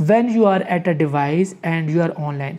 when you are at a device and you are online।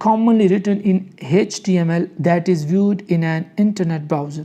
commonly written in HTML that is viewed in an internet browser।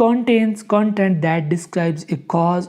contains content that describes a cause,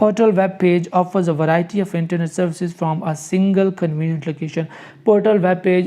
Portal web page offers a variety of internet services from a single convenient location. Portal web page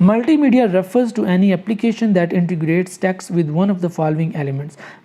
Multimedia refers to any application that integrates text with one of the following elements.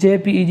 JPEG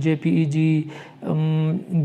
JPEG,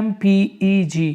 MPEG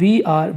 VR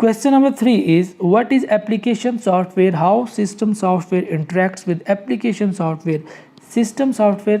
Question number 3 is what is application software? How system software interacts with application software? System software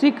6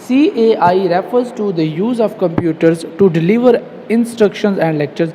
CAI refers to the use of computers to deliver instructions and lectures।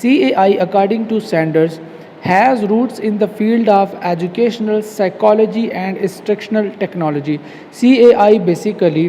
CAI according to Sanders has roots in the field of educational psychology and instructional technology। CAI basically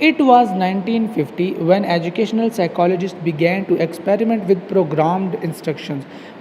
It was 1950 when educational psychologists began to experiment with programmed instructions।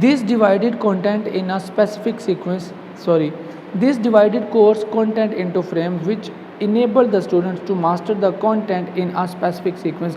This divided content in a specific sequence, this divided course content into frames which enable the students to master the content in a specific sequence।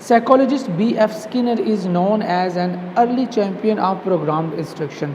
Psychologist B.F. Skinner is known as an early champion of programmed instruction।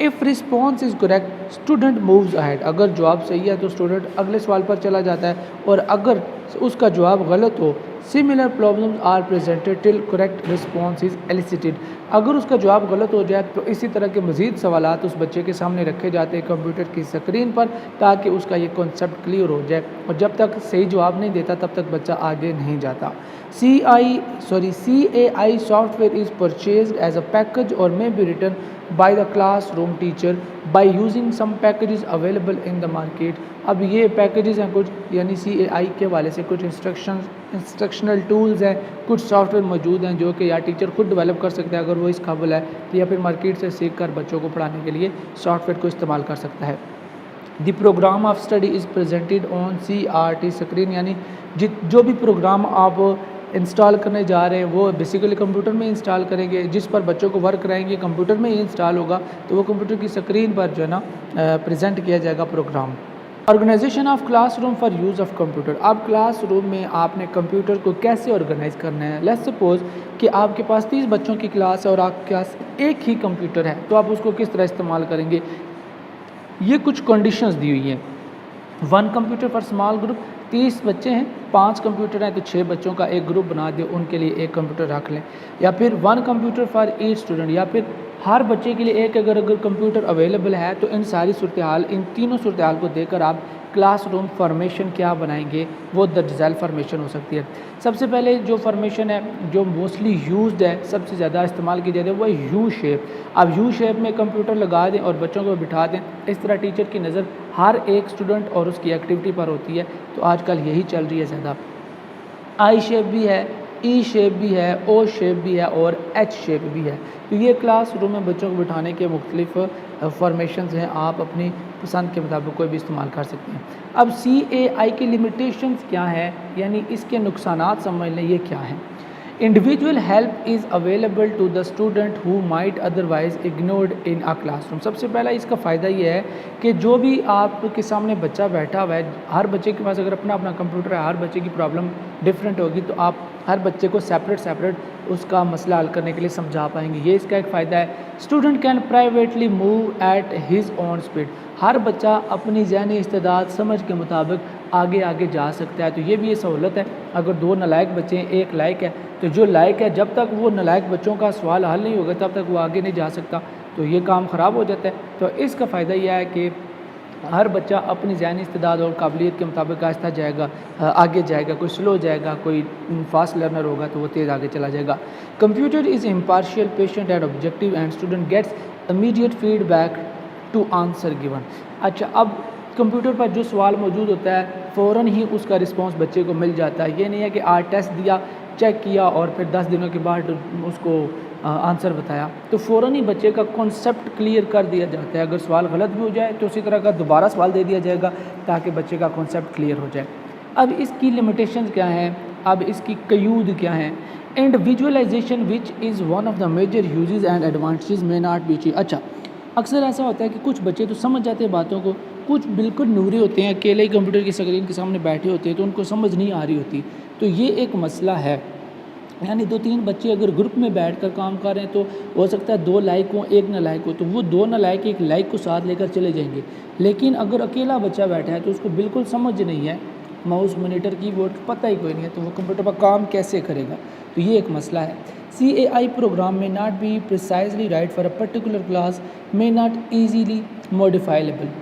If response is correct, student moves ahead. اگر جواب صحیح ہے تو student اگلے سوال پر چلا جاتا ہے، اور اگر اس کا جواب غلط ہو similar problems are presented till correct response is elicited. اگر اس کا جواب غلط ہو جائے تو اسی طرح کے مزید سوالات اس بچے کے سامنے رکھے جاتے ہیں کمپیوٹر کی اسکرین پر، تاکہ اس کا یہ کنسیپٹ کلیئر ہو جائے، اور جب تک صحیح جواب نہیں دیتا تب تک بچہ آگے نہیں جاتا۔ CAI software is purchased as a package or may be written by the classroom teacher by using some packages available in the market. اب یہ پیکیجز ہیں کچھ، یعنی CAI کے حوالے سے کچھ انسٹرکشنل ٹولز ہیں، کچھ سافٹ ویئر موجود ہیں جو کہ یا ٹیچر خود ڈیولپ کر سکتا ہے اگر وہ اس قابل ہے، یا پھر مارکیٹ سے سیکھ کر بچوں کو پڑھانے کے لیے سافٹ ویئر کو استعمال کر سکتا ہے۔ The programme of study is presented on CRT screen, یعنی جو بھی پروگرام آپ انسٹال کرنے جا رہے ہیں وہ بیسیکلی کمپیوٹر میں انسٹال کریں گے، جس پر بچوں کو ورک کرائیں گے کمپیوٹر میں ہی انسٹال ہوگا، تو وہ کمپیوٹر کی اسکرین پر جو ہے نا پریزنٹ کیا جائے گا programme. Organisation of classroom for use of computer, اب کلاس روم میں آپ نے کمپیوٹر کو کیسے آرگنائز کرنا ہے۔ لیٹس سپوز کہ آپ کے پاس 30 بچوں کی کلاس ہے اور آپ کے پاس ایک ہی کمپیوٹر ہے، تو آپ اس کو کس طرح استعمال کریں گے؟ یہ کچھ کنڈیشنز دی ہوئی ہیں۔ 1 کمپیوٹر فار اسمال گروپ، 30 بچے ہیں، 5 کمپیوٹر ہیں تو 6 بچوں کا ایک گروپ بنا دے، ان کے لیے ایک کمپیوٹر رکھ لیں، یا پھر 1 کمپیوٹر فار ایچ اسٹوڈنٹ، یا پھر ہر بچے کے لیے ایک اگر کمپیوٹر اویلیبل ہے تو ان ساری صورتحال، ان تینوں صورتحال کو دے کر آپ کلاس روم فارمیشن کیا بنائیں گے، وہ دا ڈیزائر فارمیشن ہو سکتی ہے۔ سب سے پہلے جو فارمیشن ہے جو موسٹلی یوزڈ ہے، سب سے زیادہ استعمال کی جاتی ہے، وہ ہے یو شیپ۔ اب یو شیپ میں کمپیوٹر لگا دیں اور بچوں کو بٹھا دیں، اس طرح ٹیچر کی نظر ہر ایک اسٹوڈنٹ اور اس کی ایکٹیویٹی پر ہوتی ہے، تو آج کل یہی چل رہی ہے زیادہ۔ آئی شیپ بھی ہے، ای شیپ بھی ہے، او شیپ بھی ہے اور ایچ شیپ بھی ہے۔ تو یہ کلاس روم میں بچوں کو بٹھانے کے مختلف فارمیشنز ہیں، آپ اپنی پسند کے مطابق کوئی بھی استعمال کر سکتے ہیں۔ اب CAI کی لمیٹیشنز کیا ہیں، یعنی اس کے نقصانات سمجھ لیں یہ کیا ہیں۔ Individual help is available to the student who might otherwise ignored in a classroom. سب سے پہلا اس کا فائدہ یہ ہے کہ جو بھی آپ کے سامنے بچہ بیٹھا ہوا ہے، ہر بچے کے پاس اگر اپنا اپنا کمپیوٹر ہے، ہر بچے کی پرابلم ڈفرینٹ ہوگی، تو آپ ہر بچے کو سیپریٹ اس کا مسئلہ حل کرنے کے لیے سمجھا پائیں گے، یہ اس کا ایک فائدہ ہے۔ Student can privately move at his own speed, ہر بچہ اپنی ذہنی استعداد سمجھ کے مطابق آگے جا سکتا ہے، تو یہ بھی یہ سہولت ہے۔ اگر 2 نالائق بچے ہیں، ایک لائق ہے، تو جو لائق ہے جب تک وہ نالائق بچوں کا سوال حل نہیں ہوگا تب تک وہ آگے نہیں جا سکتا، تو یہ کام خراب ہو جاتا ہے۔ تو اس کا فائدہ یہ ہے کہ ہر بچہ اپنی ذہنی استعداد اور قابلیت کے مطابق آہستہ جائے گا، آگے جائے گا، کوئی سلو جائے گا، کوئی فاسٹ لرنر ہوگا تو وہ تیز آگے چلا جائے گا۔ Computer is impartial, patient and objective and student gets immediate feedback to answer given. اچھا، اب کمپیوٹر پر جو سوال موجود ہوتا ہے فوراً ہی اس کا رسپانس بچے کو مل جاتا ہے، یہ نہیں ہے کہ آج ٹیسٹ دیا، چیک کیا اور پھر 10 دنوں کے بعد اس کو آنسر بتایا، تو فوراً ہی بچے کا کنسیپٹ کلیئر کر دیا جاتا ہے۔ اگر سوال غلط بھی ہو جائے تو اسی طرح کا دوبارہ سوال دے دیا جائے گا تاکہ بچے کا کنسیپٹ کلیئر ہو جائے۔ اب اس کی لمیٹیشنز کیا ہیں، اب اس کی قیود کیا ہیں۔ Individualisation which is one of the major uses and advantages may not be achieved. اچھا، اکثر ایسا ہوتا ہے کہ کچھ بچے تو سمجھ جاتے ہیں باتوں کو، کچھ بالکل نوری ہوتے ہیں، اکیلے ہی کمپیوٹر کی اسکرین کے سامنے بیٹھے ہوتے ہیں تو ان کو سمجھ نہیں آ رہی ہوتی، تو یہ ایک مسئلہ ہے۔ یعنی 2-3 بچے اگر گروپ میں بیٹھ کر کام کر رہے ہیں تو ہو سکتا ہے 2 لائق ہوں، 1 نالائق ہو، تو وہ 2 نالائق 1 لائق کو ساتھ لے کر چلے جائیں گے۔ لیکن اگر اکیلا بچہ بیٹھا ہے تو اس کو بالکل سمجھ نہیں ہے، ماؤس مانیٹر کی بورڈ پتہ ہی کوئی نہیں ہے، تو وہ کمپیوٹر پر کام کیسے کرے گا، تو یہ ایک مسئلہ ہے۔ CAI program may not be precisely right for a particular class, may not easily modifiable۔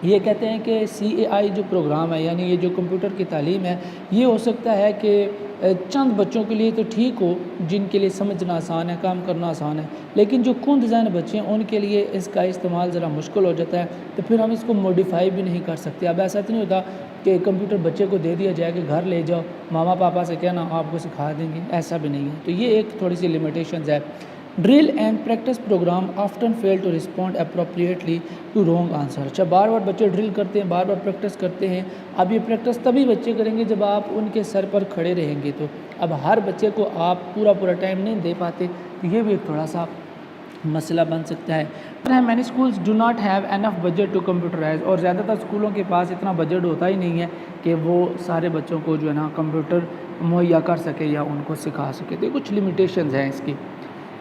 یہ کہتے ہیں کہ CAI جو پروگرام ہے، یعنی یہ جو کمپیوٹر کی تعلیم ہے، یہ ہو سکتا ہے کہ چند بچوں کے لیے تو ٹھیک ہو جن کے لیے سمجھنا آسان ہے، کام کرنا آسان ہے، لیکن جو کند ذہن بچے ہیں ان کے لیے اس کا استعمال ذرا مشکل ہو جاتا ہے، تو پھر ہم اس کو موڈیفائی بھی نہیں کر سکتے۔ اب ایسا تو نہیں ہوتا کہ کمپیوٹر بچے کو دے دیا جائے کہ گھر لے جاؤ، ماما پاپا سے کہنا آپ کو سکھا دیں گے، ایسا بھی نہیں ہے، تو یہ ایک تھوڑی سی لمیٹیشنز ہے۔ Drill and practice program often fail to respond appropriately to wrong answer. اچھا، بار بار بچے ڈرل کرتے ہیں، بار بار پریکٹس کرتے ہیں۔ اب یہ پریکٹس تبھی بچے کریں گے جب آپ ان کے سر پر کھڑے رہیں گے، تو اب ہر بچے کو آپ پورا ٹائم نہیں دے پاتے، تو یہ بھی ایک تھوڑا سا مسئلہ بن سکتا ہے۔ Many schools do not have enough budget to computerise, اور زیادہ تر اسکولوں کے پاس اتنا بجٹ ہوتا ہی نہیں ہے کہ وہ سارے بچوں کو جو ہے نا کمپیوٹر مہیا کر سکے یا ان کو سکھا سکے، تو کچھ لمیٹیشنز ہیں اس کی۔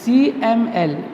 CML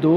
2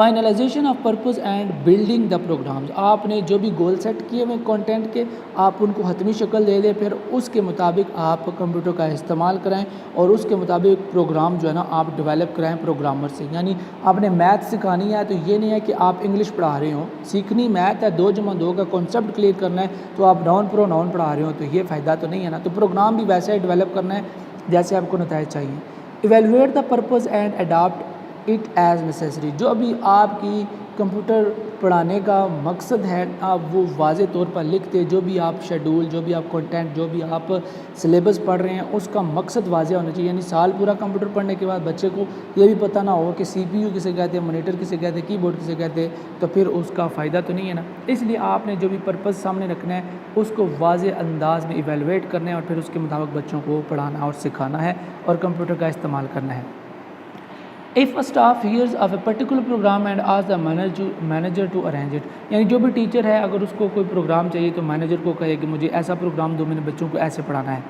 finalisation of purpose and building the programs, آپ نے جو بھی گول سیٹ کیے ہوئے کنٹینٹ کے آپ ان کو حتمی شکل دے دیں، پھر اس کے مطابق آپ کمپیوٹر کا استعمال کرائیں اور اس کے مطابق پروگرام جو ہے نا آپ ڈیولپ کرائیں پروگرامر سے. یعنی آپ نے میتھ سکھانی ہے تو یہ نہیں ہے کہ آپ انگلش پڑھا رہے ہوں، سیکھنی میتھ ہے، 2+2 کا کانسیپٹ کلیئر کرنا ہے تو آپ نون پڑھا رہے ہوں تو یہ فائدہ تو نہیں ہے نا. تو پروگرام بھی ویسے ہی ڈیولپ کرنا ہے جیسے آپ کو نتائج چاہیے. Evaluate the purpose and adapt it as necessary, جو بھی آپ کی کمپیوٹر پڑھانے کا مقصد ہے آپ وہ واضح طور پر لکھ دیں. جو بھی آپ شیڈول، جو بھی آپ کنٹینٹ، جو بھی آپ سلیبس پڑھ رہے ہیں اس کا مقصد واضح ہونا چاہیے. یعنی سال پورا کمپیوٹر پڑھنے کے بعد بچے کو یہ بھی پتہ نہ ہو کہ سی پی یو کسے کہتے ہیں، مانیٹر کسے کہتے ہیں، کی بورڈ کسے کہتے ہیں، تو پھر اس کا فائدہ تو نہیں ہے نا. اس لیے آپ نے جو بھی پرپز سامنے رکھنا ہے اس کو واضح انداز میں ایویلویٹ کرنا ہے اور پھر اس کے مطابق بچوں کو پڑھانا اور سکھانا ہے اور کمپیوٹر کا استعمال کرنا ہے. If a staff hears of a particular program and asks the manager to arrange it، یعنی جو بھی ٹیچر ہے اگر اس کو کوئی پروگرام چاہیے تو مینیجر کو کہے کہ مجھے ایسا پروگرام دو، میں نے بچوں کو ایسے پڑھانا ہے.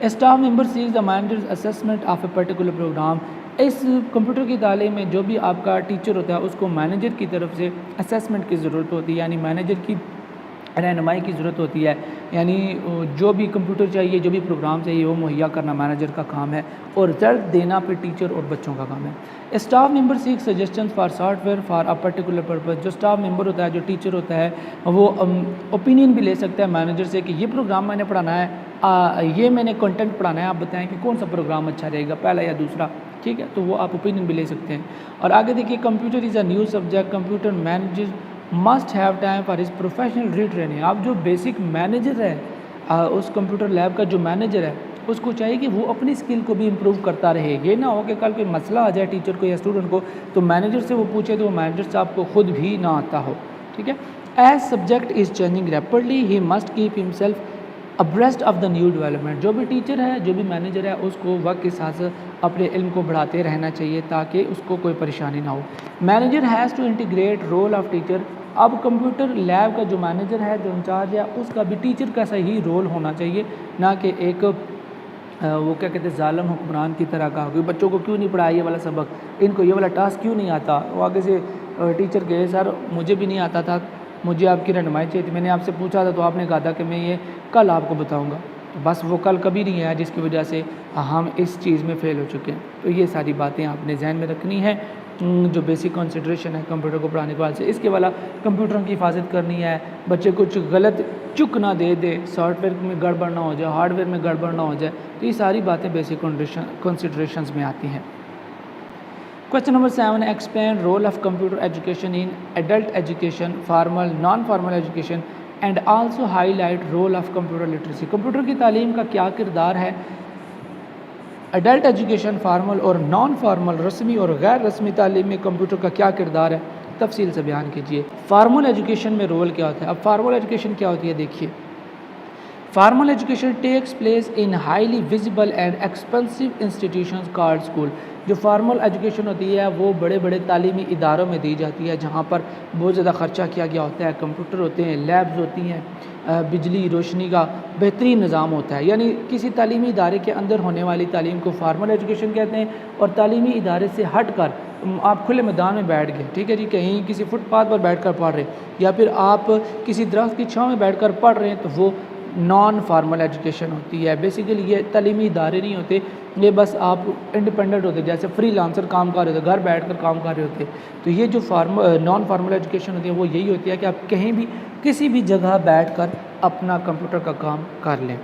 A staff member seeks the manager's assessment of a particular program، اس کمپیوٹر کی تعلیم میں جو بھی آپ کا ٹیچر ہوتا ہے اس کو مینیجر کی طرف سے اسیسمنٹ کی ضرورت ہوتی ہے، یعنی مینیجر کی رہنمائی کی ضرورت ہوتی ہے. یعنی جو بھی کمپیوٹر چاہیے، جو بھی پروگرام چاہیے وہ مہیا کرنا مینیجر کا کام ہے اور رزلٹ دینا پھر ٹیچر اور بچوں کا کام ہے. Staff member seek suggestions for software for a particular purpose, جو اسٹاف ممبر ہوتا ہے، جو ٹیچر ہوتا ہے وہ اوپینین بھی لے سکتا ہے مینیجر سے کہ یہ پروگرام میں نے پڑھانا ہے، یہ میں نے کنٹینٹ پڑھانا ہے، آپ بتائیں کہ کون سا پروگرام اچھا رہے گا، پہلا یا دوسرا. ٹھیک ہے، تو وہ آپ اوپینین بھی لے سکتے ہیں. اور آگے دیکھیے computer is a new subject, computer manager must have time for his professional retraining. آپ جو بیسک مینیجر ہے اس کمپیوٹر لیب کا جو مینیجر ہے اس کو چاہیے کہ وہ اپنی اسکل کو بھی امپروو کرتا رہے. یہ نہ ہو کہ کل کوئی مسئلہ آ جائے ٹیچر کو یا اسٹوڈنٹ کو تو مینیجر سے وہ پوچھے تو وہ مینیجر صاحب کو خود بھی نہ آتا ہو. ٹھیک ہے. As subject is changing rapidly he must keep himself abreast of the new development. جو بھی ٹیچر ہے، جو بھی مینیجر ہے اس کو وقت کے ساتھ اپنے علم کو بڑھاتے رہنا چاہیے تاکہ اس کو کوئی پریشانی نہ ہو. Manager has to integrate role of teacher. اب کمپیوٹر لیب کا جو مینیجر ہے، جو انچارج ہے، اس کا بھی ٹیچر کا صحیح رول ہونا چاہیے، نہ کہ ایک وہ کیا کہتے ہیں ظالم حکمران کی طرح کا کہ بچوں کو کیوں نہیں پڑھایا یہ والا سبق، ان کو یہ والا ٹاسک کیوں نہیں آتا. وہ آگے سے ٹیچر کہے سر مجھے بھی نہیں آتا تھا، مجھے آپ کی رہنمائی چاہیے تھی، میں نے آپ سے پوچھا تھا تو آپ نے کہا تھا کہ میں یہ کل آپ کو بتاؤں گا. بس وہ کل کبھی نہیں آیا جس کی وجہ سے ہم اس چیز میں فیل ہو چکے ہیں. تو یہ ساری باتیں آپ نے ذہن میں رکھنی ہے جو بیسک کنسیڈریشن ہے کمپیوٹر کو پڑھانے کے بعد سے. اس کے والا کمپیوٹروں کی حفاظت کرنی ہے، بچے کچھ غلط چک نہ دے دے، سافٹ ویئر میں گڑبڑ نہ ہو جائے، ہارڈ ویئر میں گڑبڑ نہ ہو جائے. تو یہ ساری باتیں بیسک کنسیڈریشنز میں آتی ہیں. Question number 7. Explain role of computer education in adult education, formal, non-formal education, and also highlight role of computer literacy. Computer کی تعلیم کا کیا کردار ہے ایڈلٹ ایجوکیشن، فارمل اور نان فارمل، رسمی اور غیر رسمی تعلیم میں کمپیوٹر کا کیا کردار ہے، تفصیل سے بیان کیجیے. فارمل ایجوکیشن میں رول کیا ہوتا ہے؟ اب فارمل ایجوکیشن کیا ہوتی ہے دیکھیے. Formal education takes place in highly visible and expensive institutions called school. جو فارمل ایجوکیشن ہوتی ہے وہ بڑے بڑے تعلیمی اداروں میں دی جاتی ہے جہاں پر بہت زیادہ خرچہ کیا گیا ہوتا ہے، کمپیوٹر ہوتے ہیں، لیبز ہوتی ہیں، بجلی روشنی کا بہترین نظام ہوتا ہے. یعنی کسی تعلیمی ادارے کے اندر ہونے والی تعلیم کو فارمل ایجوکیشن کہتے ہیں. اور تعلیمی ادارے سے ہٹ کر آپ کھلے میدان میں بیٹھ گئے، ٹھیک ہے جی، کہیں کسی فٹ پاتھ پر بیٹھ کر پڑھ رہے یا پھر آپ کسی درخت کی چھاؤں میں بیٹھ کر پڑھ رہے ہیں تو وہ نان فارمل ایجوکیشن ہوتی ہے. بیسیکلی یہ تعلیمی ادارے نہیں ہوتے، یہ بس آپ انڈیپینڈنٹ ہوتے، جیسے فری لانسر کام کر رہے ہوتے، گھر بیٹھ کر کام کر رہے ہوتے. تو یہ جو نان فارمل ایجوکیشن ہوتی ہے وہ یہی ہوتی ہے کہ آپ کہیں بھی کسی بھی جگہ بیٹھ کر اپنا کمپیوٹر کا کام کر لیں.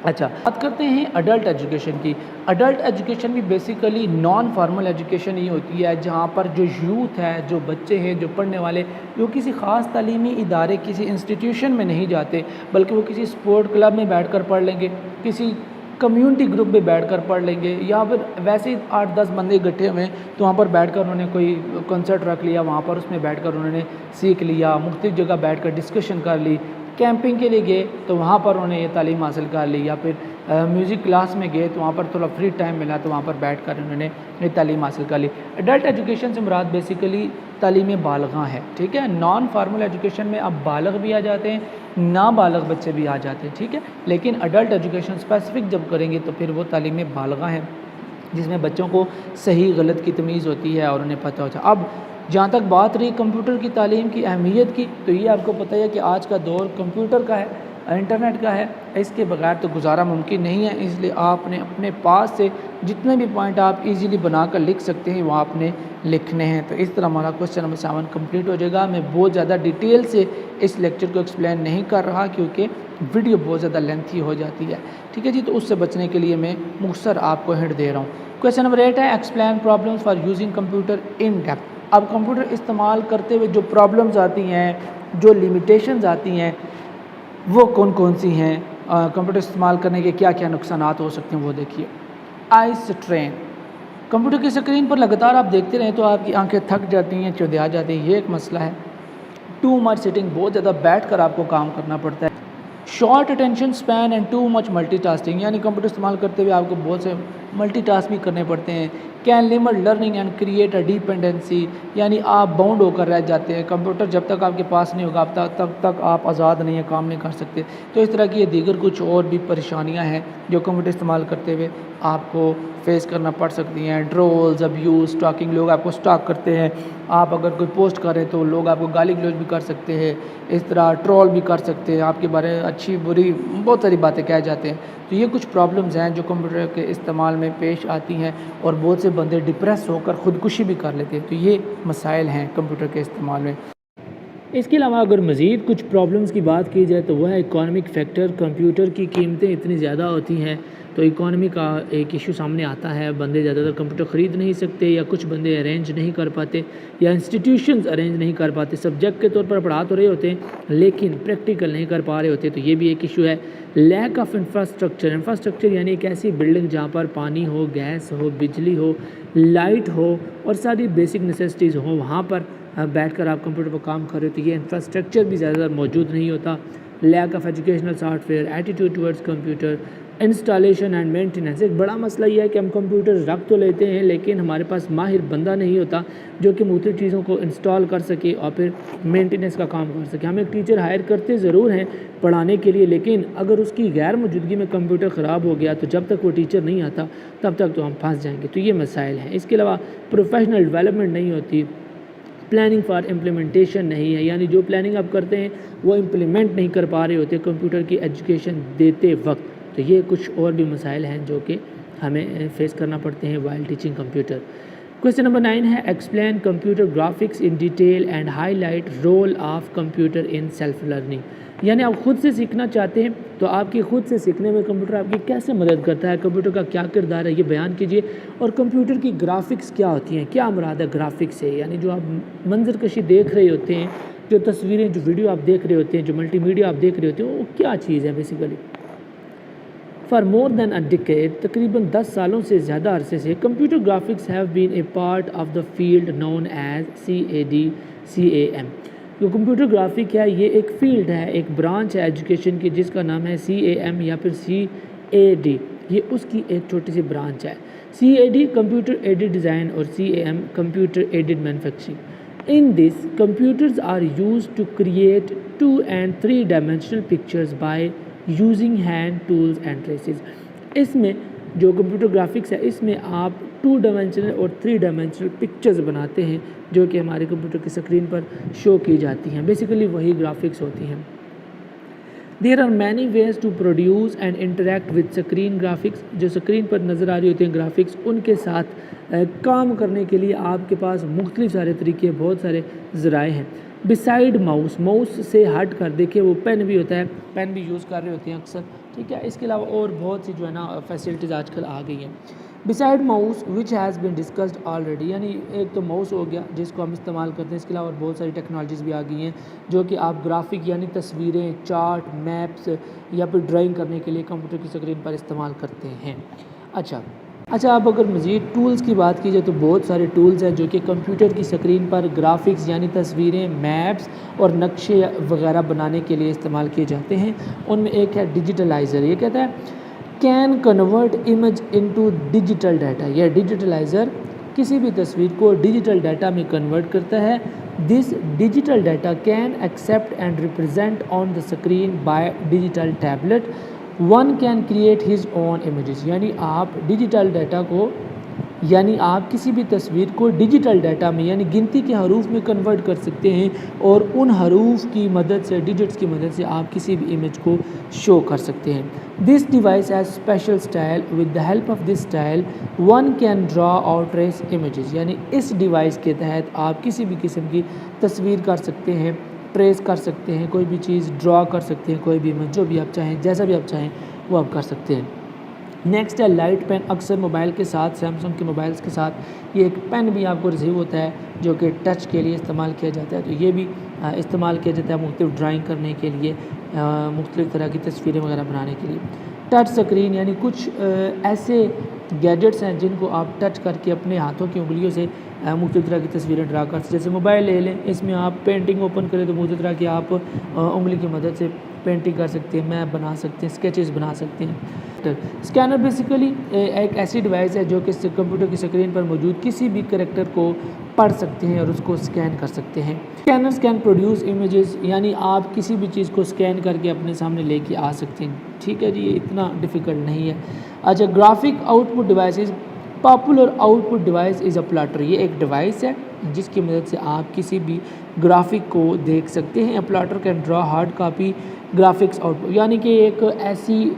اچھا، بات کرتے ہیں اڈلٹ ایجوکیشن کی. اڈلٹ ایجوکیشن بھی بیسیکلی نان فارمل ایجوکیشن ہی ہوتی ہے جہاں پر جو یوتھ ہے، جو بچے ہیں، جو پڑھنے والے، وہ کسی خاص تعلیمی ادارے، کسی انسٹیٹیوشن میں نہیں جاتے بلکہ وہ کسی سپورٹ کلب میں بیٹھ کر پڑھ لیں گے، کسی کمیونٹی گروپ میں بیٹھ کر پڑھ لیں گے، یا پھر ویسے 8-10 بندے اکٹھے ہوئے تو وہاں پر بیٹھ کر انہوں نے کوئی کنسرٹ رکھ لیا، وہاں پر اس میں بیٹھ کر انہوں نے سیکھ لیا، مختلف جگہ بیٹھ کر ڈسکشن کر لی. کیمپنگ کے لیے گئے تو وہاں پر انہوں نے یہ تعلیم حاصل کر لی، یا پھر میوزک کلاس میں گئے تو وہاں پر تھوڑا فری ٹائم ملا تو وہاں پر بیٹھ کر انہوں نے یہ تعلیم حاصل کر لی. ایڈلٹ ایجوکیشن سے مراد بیسیکلی تعلیم بالغاں ہے. ٹھیک ہے، نان فارمل ایجوکیشن میں اب بالغ بھی آ جاتے ہیں، نابالغ بچے بھی آ جاتے ہیں. ٹھیک ہے، لیکن ایڈلٹ ایجوکیشن اسپیسیفک جب کریں گے تو پھر وہ تعلیم بالغاں ہے جس میں بچوں کو صحیح غلط کی تمیز ہوتی ہے اور انہیں پتہ ہوتا ہے. اب جہاں تک بات رہی کمپیوٹر کی تعلیم کی اہمیت کی، تو یہ آپ کو پتہ ہے کہ آج کا دور کمپیوٹر کا ہے، انٹرنیٹ کا ہے، اس کے بغیر تو گزارا ممکن نہیں ہے۔ اس لیے آپ نے اپنے پاس سے جتنے بھی پوائنٹ آپ ایزیلی بنا کر لکھ سکتے ہیں وہ آپ نے لکھنے ہیں۔ تو اس طرح ہمارا کوسچن نمبر 7 کمپلیٹ ہو جائے گا۔ میں بہت زیادہ ڈیٹیل سے اس لیکچر کو ایکسپلین نہیں کر رہا کیونکہ ویڈیو بہت زیادہ لینتھی ہو جاتی ہے، ٹھیک ہے جی۔ تو اس سے بچنے کے لیے میں مختصر آپ کو ہنٹ دے رہا ہوں۔ کوسچن نمبر 8 ہے explain problems for using computer in depth. اب کمپیوٹر استعمال کرتے ہوئے جو پرابلمز آتی ہیں، جو لیمیٹیشنز آتی ہیں، وہ کون کون سی ہیں؟ کمپیوٹر استعمال کرنے کے کیا کیا نقصانات ہو سکتے ہیں وہ دیکھیے۔ آئی اسٹرین، کمپیوٹر کی اسکرین پر لگاتار آپ دیکھتے رہیں تو آپ کی آنکھیں تھک جاتی ہیں، چودھا جاتی ہیں، یہ ایک مسئلہ ہے۔ ٹو مچ سٹنگ، بہت زیادہ بیٹھ کر آپ کو کام کرنا پڑتا ہے۔ Short attention span and too much multi tasking, یعنی کمپیوٹر استعمال کرتے ہوئے آپ کو بہت سے ملٹی ٹاسک بھی کرنے پڑتے ہیں۔ Can limit learning and create a dependency, یعنی آپ باؤنڈ ہو کر رہ جاتے ہیں، کمپیوٹر جب تک آپ کے پاس نہیں ہوگا تب تک آپ آزاد نہیں ہیں، کام نہیں کر سکتے۔ تو اس طرح کی یہ دیگر کچھ اور بھی پریشانیاں ہیں جو کمپیوٹر استعمال کرتے ہوئے آپ کو فیس کرنا پڑ سکتی ہیں۔ ٹرولز، ابیوز، اسٹاکنگ، لوگ آپ کو اسٹاک کرتے ہیں، آپ اگر کوئی پوسٹ کریں تو لوگ آپ کو گالی گلوچ بھی کر سکتے ہیں، اس طرح ٹرول بھی کر سکتے ہیں، آپ کے بارے میں اچھی بری بہت ساری باتیں کہہ جاتے ہیں۔ تو یہ کچھ پرابلمز ہیں جو کمپیوٹر کے استعمال میں پیش آتی ہیں اور بہت سے بندے ڈپریس ہو کر خودکشی بھی کر لیتے ہیں۔ تو یہ مسائل ہیں کمپیوٹر کے استعمال میں۔ اس کے علاوہ اگر مزید کچھ پرابلمز کی بات کی جائے تو وہ ہے اکانومک فیکٹر۔ کمپیوٹر کی قیمتیں اتنی زیادہ ہوتی ہیں تو اکانومی کا ایک ایشو سامنے آتا ہے، بندے زیادہ تر کمپیوٹر خرید نہیں سکتے، یا کچھ بندے ارینج نہیں کر پاتے، یا انسٹیٹیوشنز ارینج نہیں کر پاتے، سبجیکٹ کے طور پر پڑھا تو رہے ہوتے ہیں لیکن پریکٹیکل نہیں کر پا رہے ہوتے، تو یہ بھی ایک ایشو ہے۔ لیک آف انفراسٹرکچر یعنی ایک ایسی بلڈنگ جہاں پر پانی ہو، گیس ہو، بجلی ہو، لائٹ ہو اور ساری بیسک نیسیسٹیز ہوں، وہاں پر بیٹھ کر آپ کمپیوٹر پر کام کر رہے ہو تو یہ انفراسٹرکچر بھی زیادہ تر موجود نہیں ہوتا۔ Lack of educational soft where, attitude towards computer, installation and maintenance. ایک بڑا مسئلہ یہ ہے کہ ہم کمپیوٹر رکھ تو لیتے ہیں لیکن ہمارے پاس ماہر بندہ نہیں ہوتا جو کہ مختلف چیزوں کو انسٹال کر سکے اور پھر مینٹیننس کا کام کر سکے۔ ہم ایک ٹیچر ہائر کرتے ضرور ہیں پڑھانے کے لیے، لیکن اگر اس کی غیر موجودگی میں کمپیوٹر خراب ہو گیا تو جب تک وہ ٹیچر نہیں آتا تب تک تو ہم پھنس جائیں گے۔ تو یہ مسائل ہیں۔ اس کے علاوہ پروفیشنل ڈیولپمنٹ نہیں ہوتی، پلاننگ فار امپلیمنٹیشن نہیں ہے، یعنی جو پلاننگ آپ کرتے ہیں وہ امپلیمنٹ نہیں کر پا رہے ہوتے کمپیوٹر کی ایجوکیشن دیتے وقت۔ تو یہ کچھ اور بھی مسائل ہیں جو کہ ہمیں فیس کرنا پڑتے ہیں while teaching computer. Question number 9 ہے explain computer graphics in detail and highlight role of computer in self learning, یعنی آپ خود سے سیکھنا چاہتے ہیں تو آپ کی خود سے سیکھنے میں کمپیوٹر آپ کی کیسے مدد کرتا ہے، کمپیوٹر کا کیا کردار ہے یہ بیان کیجیے، اور کمپیوٹر کی گرافکس کیا ہوتی ہیں، کیا مراد ہے گرافکس سے، یعنی جو آپ منظر کشی دیکھ رہے ہوتے ہیں، جو تصویریں، جو ویڈیو آپ دیکھ رہے ہوتے ہیں، جو ملٹی میڈیا آپ دیکھ رہے ہوتے ہیں، وہ کیا چیز ہے basically. For more than a decade, تقریباً 10 سالوں سے زیادہ عرصے سے computer graphics have been a part of the field known as CAM۔ جو کمپیوٹر گرافک ہے یہ ایک فیلڈ ہے، ایک برانچ ہے ایجوکیشن کی جس کا نام ہے CAM یا پھر CAD، یہ اس کی ایک چھوٹی سی برانچ ہے۔ CAD کمپیوٹر ایڈڈ ڈیزائن اور CAM computer added manufacturing. In this, computers are used to create 2 and 3 dimensional pictures by using hand tools and traces۔ اس میں جو کمپیوٹر گرافکس ہے اس میں آپ 2 ڈائمینشنل اور 3 ڈائمینشنل پکچرز بناتے ہیں جو کہ ہمارے کمپیوٹر کی اسکرین پر شو کی جاتی ہیں، بیسیکلی وہی گرافکس ہوتی ہیں۔ There are many ways to produce and interact with screen graphics۔ جو اسکرین پر نظر آ رہی ہوتی ہیں گرافکس، ان کے ساتھ کام کرنے کے لیے آپ کے پاس مختلف سارے طریقے، بہت سارے ذرائع ہیں۔ بسائڈ ماؤس سے ہٹ کر دیکھیں وہ پین بھی ہوتا ہے، پین بھی یوز کر رہے ہوتے ہیں اکثر، ٹھیک ہے۔ اس کے علاوہ اور بہت سی جو ہے نا فیسلٹیز آج کل آ گئی ہیں۔ Beside mouse which has been discussed already, یعنی ایک تو ماؤس ہو گیا جس کو ہم استعمال کرتے ہیں، اس کے علاوہ اور بہت ساری ٹیکنالوجیز بھی آ گئی ہیں جو کہ آپ گرافک یعنی تصویریں، چارٹ، میپس یا پھر ڈرائنگ کرنے کے لیے کمپیوٹر کی اسکرین پر استعمال کرتے ہیں۔ اچھا اب اگر مزید ٹولز کی بات کی جائے تو بہت سارے ٹولز ہیں جو کہ کمپیوٹر کی اسکرین پر گرافکس یعنی تصویریں، میپس اور نقشے وغیرہ بنانے کے لیے استعمال کیے جاتے ہیں۔ ان میں ایک ہے ڈیجیٹلائزر، یہ کہتا ہے can convert image into digital data, یہ ڈیجیٹلائزر کسی بھی تصویر کو ڈیجیٹل ڈیٹا میں کنورٹ کرتا ہے۔ This digital data can accept and represent on the screen by digital tablet. One can create his own images, یعنی آپ ڈیجیٹل ڈیٹا کو یعنی آپ کسی بھی تصویر کو ڈیجیٹل ڈیٹا میں یعنی گنتی کے حروف میں کنورٹ کر سکتے ہیں اور ان حروف کی مدد سے ڈیجٹس کی مدد سے آپ کسی بھی امیج کو شو کر سکتے ہیں. This device has special style. With the help of this style one can draw اور ٹریس امیجز. یعنی اس ڈیوائس کے تحت آپ کسی بھی قسم کی تصویر کر سکتے ہیں، ٹریس کر سکتے ہیں، کوئی بھی چیز ڈرا کر سکتے ہیں، کوئی بھی امیج جو بھی آپ چاہیں، جیسا بھی آپ چاہیں وہ آپ کر سکتے ہیں. نیکسٹ ہے لائٹ پین. اکثر موبائل کے ساتھ، سیمسنگ کے موبائلس کے ساتھ یہ ایک پین بھی آپ کو ریسیو ہوتا ہے جو کہ ٹچ کے لیے استعمال کیا جاتا ہے. تو یہ بھی استعمال کیا جاتا ہے مختلف ڈرائنگ کرنے کے لیے، مختلف طرح کی تصویریں وغیرہ بنانے کے لیے. ٹچ سکرین یعنی کچھ ایسے گیجٹس ہیں جن کو آپ ٹچ کر کے اپنے ہاتھوں کی انگلیوں سے مختلف طرح کی تصویریں ڈرا کر سکتے ہیں. جیسے موبائل لے لیں، اس میں آپ پینٹنگ اوپن کریں تو مختلف طرح کی آپ انگلی کی مدد سے پینٹنگ کر سکتے ہیں، میپ بنا سکتے ہیں، اسکیچز بنا سکتے ہیں. اسکینر بیسیکلی ایک ایسی ڈیوائس ہے جو کہ کمپیوٹر کی اسکرین پر موجود کسی بھی کریکٹر کو پڑھ سکتے ہیں اور اس کو اسکین کر سکتے ہیں. Scanners can produce images. یعنی آپ کسی بھی چیز کو اسکین کر کے اپنے سامنے لے کے آ سکتے ہیں. ٹھیک ہے جی، یہ اتنا ڈیفیکلٹ نہیں ہے. اچھا، graphic out put devices. Popular out put device is a platter. یہ ایک ڈیوائس ہے جس کی مدد سے آپ کسی بھی گرافک کو دیکھ سکتے ہیں. Platter can draw hard copy graphics out put. یعنی کہ ایک ایسی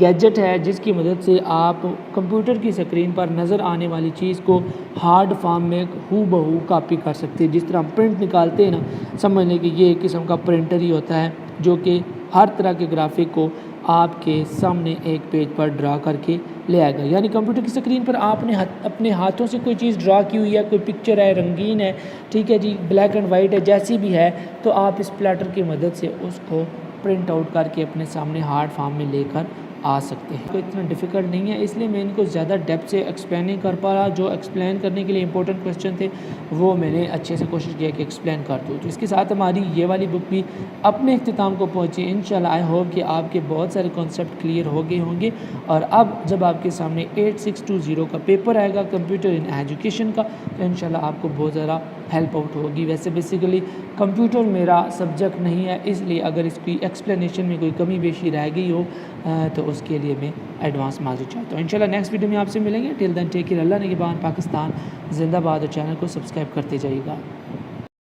گیجٹ ہے جس کی مدد سے آپ کمپیوٹر کی اسکرین پر نظر آنے والی چیز کو ہارڈ فارم میں ہو بہو کاپی کر سکتے ہیں. جس طرح ہم پرنٹ نکالتے ہیں نا، سمجھ لیں کہ یہ ایک قسم کا پرنٹر ہی ہوتا ہے جو کہ ہر طرح کے گرافک کو آپ کے سامنے ایک پیج پر ڈرا کر کے لے آئے گا. یعنی کمپیوٹر کی اسکرین پر آپ نے اپنے ہاتھوں سے کوئی چیز ڈرا کی ہوئی ہے، کوئی پکچر ہے، رنگین ہے، ٹھیک ہے جی، بلیک اینڈ وائٹ ہے، جیسی بھی ہے، تو آپ اس پلاٹر کی مدد سے اس کو پرنٹ آؤٹ کر کے اپنے سامنے ہارڈ فارم میں لے کر آ سکتے ہیں. کوئی اتنا ڈیفیکلٹ نہیں ہے، اس لیے میں ان کو زیادہ ڈیپتھ سے ایکسپلین نہیں کر پا رہا. جو ایکسپلین کرنے کے لیے امپورٹنٹ کویسچن تھے وہ میں نے اچھے سے کوشش کیا کہ ایکسپلین کر دوں. تو اس کے ساتھ ہماری یہ والی بک بھی اپنے اختتام کو پہنچی. انشاءاللہ آئی ہوپ کہ آپ کے بہت سارے کانسیپٹ کلیئر ہو گئے ہوں گے. اور اب جب آپ کے سامنے 8620 کا پیپر آئے گا کمپیوٹر ان ایجوکیشن کا، تو انشاءاللہ آپ کو بہت زیادہ ہیلپ آؤٹ ہوگی. ویسے بیسیکلی کمپیوٹر میرا سبجیکٹ نہیں ہے، اس لیے اگر اس کی ایکسپلینیشن میں کوئی کمی بیشی رہ گئی ہو تو اس کے لیے میں ایڈوانس معذرت چاہتا ہوں. انشاءاللہ نیکسٹ ویڈیو میں آپ سے ملیں گے. ٹل دین ٹیک کیئر. اللہ نگہبان. پاکستان زندہ باد. اور چینل کو سبسکرائب کرتے جائیے گا.